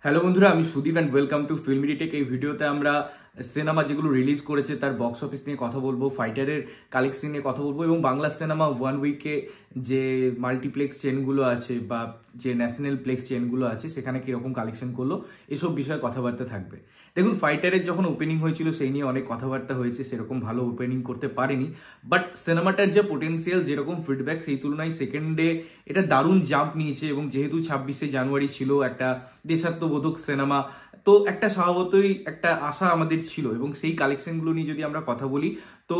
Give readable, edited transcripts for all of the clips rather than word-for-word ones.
Hello বন্ধুরা, আমি Sudip and welcome to ফিল্মিডিটেক। এই ভিডিওতে আমরা সিনেমা যেগুলো রিলিজ করেছে তার বক্স অফিস নিয়ে কথা বলবো, ফাইটারের কালেকশন নিয়ে কথা বলবো এবং বাংলা সিনেমা ওয়ান উইকে যে মাল্টিপ্লেক্স চেনগুলো আছে বা যে ন্যাশনাল প্লেক্স চেনগুলো আছে সেখানে কীরকম কালেকশন করলো এসব বিষয়ে কথাবার্তা থাকবে। দেখুন, ফাইটারের যখন ওপেনিং হয়েছিল সেই নিয়ে অনেক কথাবার্তা হয়েছে, সেরকম ভালো ওপেনিং করতে পারেনি, বাট সিনেমাটার যে পোটেন্সিয়াল, যেরকম ফিডব্যাক, সেই তুলনায় সেকেন্ড ডে এটা দারুণ জাম্প নিয়েছে এবং যেহেতু 26শে জানুয়ারি ছিল একটা দেশাত্মবোধক সিনেমা, তো একটা স্বভাবতই একটা আশা আমাদের ছিল এবং সেই কালেকশনগুলো নিয়ে যদি আমরা কথা বলি তো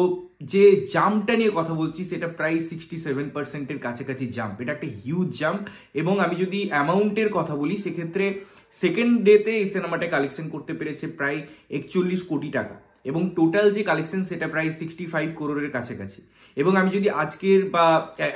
যে জাম্পটা নিয়ে কথা বলছি সেটা প্রায় 67%-এর কাছাকাছি জাম্প। এটা একটা হিউজ জাম্প এবং আমি যদি অ্যামাউন্টের কথা বলি সেক্ষেত্রে সেকেন্ড ডেতে এই সিনেমাটা কালেকশন করতে পেরেছে প্রায় 41 কোটি টাকা এবং টোটাল যে কালেকশন সেটা প্রায় 65 করোড়ের কাছাকাছি। এবং আমি যদি আজকের বা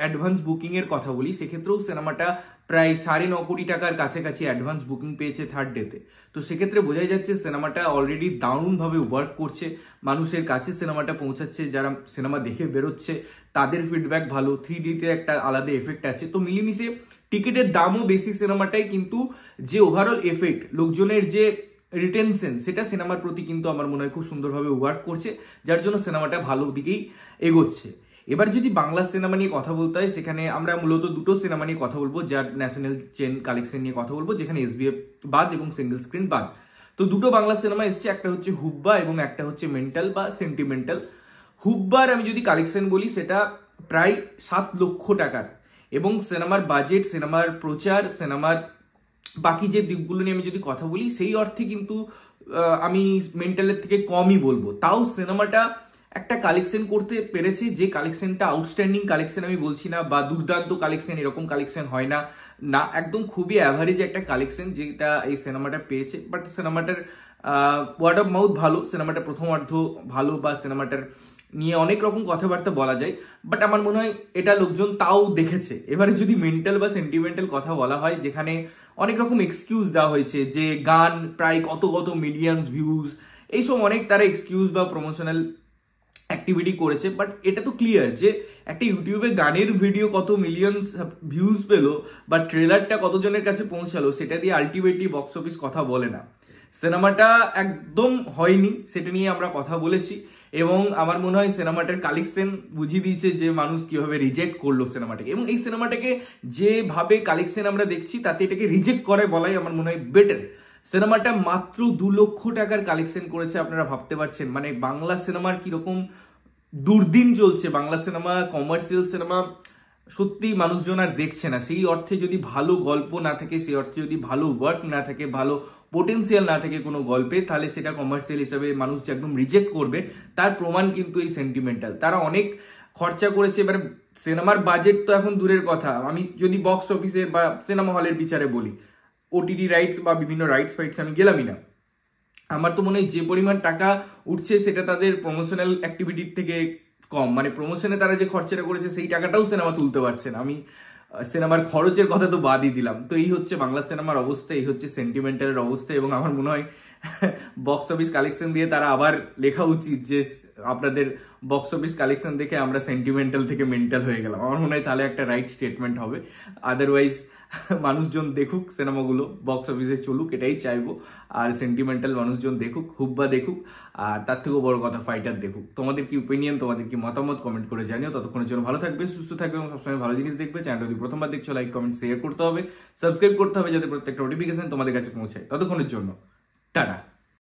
অ্যাডভান্স বুকিংয়ের কথা বলি সেক্ষেত্রেও সিনেমাটা প্রায় 9.5 কোটি টাকার কাছাকাছি অ্যাডভান্স বুকিং পেয়েছে থার্ড ডেতে। তো সেক্ষেত্রে বোঝাই যাচ্ছে সিনেমাটা অলরেডি দারুণভাবে ওয়ার্ক করছে, মানুষের কাছে সিনেমাটা পৌঁছাচ্ছে, যারা সিনেমা দেখে বেরোচ্ছে তাদের ফিডব্যাক ভালো, 3Dতে একটা আলাদা এফেক্ট আছে। তো মিলিমিশে টিকিটের দামও বেশি সিনেমাটাই, কিন্তু যে ওভারঅল এফেক্ট, লোকজনের যে রিটেনশন, সেটা সিনেমার প্রতি কিন্তু আমার মনে হয় খুব সুন্দরভাবে ওয়ার্ক করছে, যার জন্য সিনেমাটা ভালো দিকেই এগোচ্ছে। এবার যদি বাংলা সিনেমা নিয়ে কথা বলতে হয় সেখানে আমরা মূলত দুটো সিনেমা নিয়ে কথা বলবো, যার ন্যাশনাল চেন কালেকশন নিয়ে কথা বলবো, যেখানে SBF বাদ এবং সিঙ্গেল স্ক্রিন বাদ। তো দুটো বাংলা সিনেমা এসছে, একটা হচ্ছে হুব্বা এবং একটা হচ্ছে মেন্টাল বা সেন্টিমেন্টাল। হুব্বার আমি যদি কালেকশন বলি সেটা প্রায় 7 লক্ষ টাকার এবং সিনেমার বাজেট, সিনেমার প্রচার, সিনেমার বাকি যে দিকগুলো নিয়ে আমি যদি কথা বলি সেই অর্থে কিন্তু আমি মেন্টালের থেকে কমই বলবো। তাও সিনেমাটা একটা কালেকশন করতে পেরেছে, যে কালেকশনটা আউটস্ট্যান্ডিং কালেকশন আমি বলছি না বা দুর্দান্ত কালেকশন, এরকম কালেকশন হয় না, না, একদম খুবই অ্যাভারেজ একটা কালেকশন যেটা এই সিনেমাটা পেয়েছে। বাট সিনেমাটার ওয়ার্ড অফ মাউথ ভালো, সিনেমাটা প্রথমার্ধ ভালো বা সিনেমাটার নিয়ে অনেক রকম কথাবার্তা বলা যায়, বাট আমার মনে হয় এটা লোকজন তাও দেখেছে। এবারে যদি মেন্টাল বা সেন্টিমেন্টাল কথা বলা হয়, যেখানে অনেক রকম এক্সকিউজ দেওয়া হয়েছে যে গান প্রায় কত মিলিয়নস ভিউজ, এইসব অনেক তারা এক্সকিউজ বা প্রমোশনাল অ্যাক্টিভিটি করেছে, বাট এটা তো ক্লিয়ার যে একটা ইউটিউবে গানের ভিডিও কত মিলিয়নস ভিউজ পেলো বা ট্রেলারটা কতজনের কাছে পৌঁছালো সেটা দিয়ে আলটিমেটলি বক্স অফিস কথা বলে না। সিনেমাটা একদম হয়নি, সেটা নিয়ে আমরা কথা বলেছি এবং আমার মনে হয় সিনেমাটার কালেকশন বুঝিয়ে দিয়েছে যে মানুষ কিভাবে রিজেক্ট করলো সিনেমাটাকে, এবং এই সিনেমাটাকে যেভাবে কালেকশন আমরা দেখছি তাতে এটাকে রিজেক্ট করে বলাই আমার মনে হয় বেটার। সিনেমাটা মাত্র 2 লক্ষ টাকার কালেকশন করেছে, আপনারা ভাবতে পারছেন মানে বাংলা সিনেমার কিরকম দুর্দিন চলছে। বাংলা সিনেমা, কমার্শিয়াল সিনেমা সত্যি মানুষজন আর দেখছে না। সেই অর্থে যদি ভালো গল্প না থাকে, সেই অর্থে যদি ভালো ওয়ার্ক না থাকে, ভালো পোটেন্সিয়াল না থাকে কোনো গল্পে, তাহলে সেটা কমার্শিয়াল হিসাবে মানুষ যে একদম রিজেক্ট করবে তার প্রমাণ কিন্তু এই সেন্টিমেন্টাল। তারা অনেক খরচা করেছে। এবার সিনেমার বাজেট তো এখন দূরের কথা, আমি যদি বক্স অফিসের বা সিনেমা হলের বিচারে বলি, OTT রাইটস বা বিভিন্ন রাইটস ফাইটস আমি গেলামই না, আমার তো মনে হয় যে পরিমাণ টাকা উঠছে সেটা তাদের প্রমোশনাল অ্যাক্টিভিটির থেকে কম। মানে প্রমোশনে তারা যে খরচাটা করেছে সেই টাকাটাও সিনেমা তুলতে পারছে না। আমি সিনেমার খরচের কথা তো বাদই দিলাম। তো এই হচ্ছে বাংলা সিনেমার অবস্থা, এই হচ্ছে সেন্টিমেন্টালের অবস্থা এবং আমার মনে হয় বক্স অফিস কালেকশন দিয়ে তারা আবার লেখা উচিত যে আপনাদের বক্স অফিস কালেকশন দেখে আমরা সেন্টিমেন্টাল থেকে মেন্টাল হয়ে গেলাম। আমার মনে হয় তাহলে একটা রাইট স্টেটমেন্ট হবে। আদারওয়াইজ মানুষজন দেখুক সিনেমাগুলো, বক্স অফিসে চলুক, এটাই চাইবো। আর সেন্টিমেন্টাল মানুষজন দেখুক, হুব্বা দেখুক, আর তার থেকেও বড় কথা ফাইটার দেখুক। তোমাদের কি ওপিনিয়ন, তোমাদের কি মতামত কমেন্ট করে জানিও। ততক্ষণের জন্য ভালো থাকবে, সুস্থ থাকবে এবং সবসময় ভালো জিনিস দেখবে। চ্যানেলটা যদি প্রথমবার দেখছো লাইক, কমেন্ট, শেয়ার করতে হবে, সাবস্ক্রাইব করতে হবে যাতে প্রত্যেকটা নোটিফিকেশন তোমাদের কাছে পৌঁছায়। ততক্ষণের জন্য টাটা।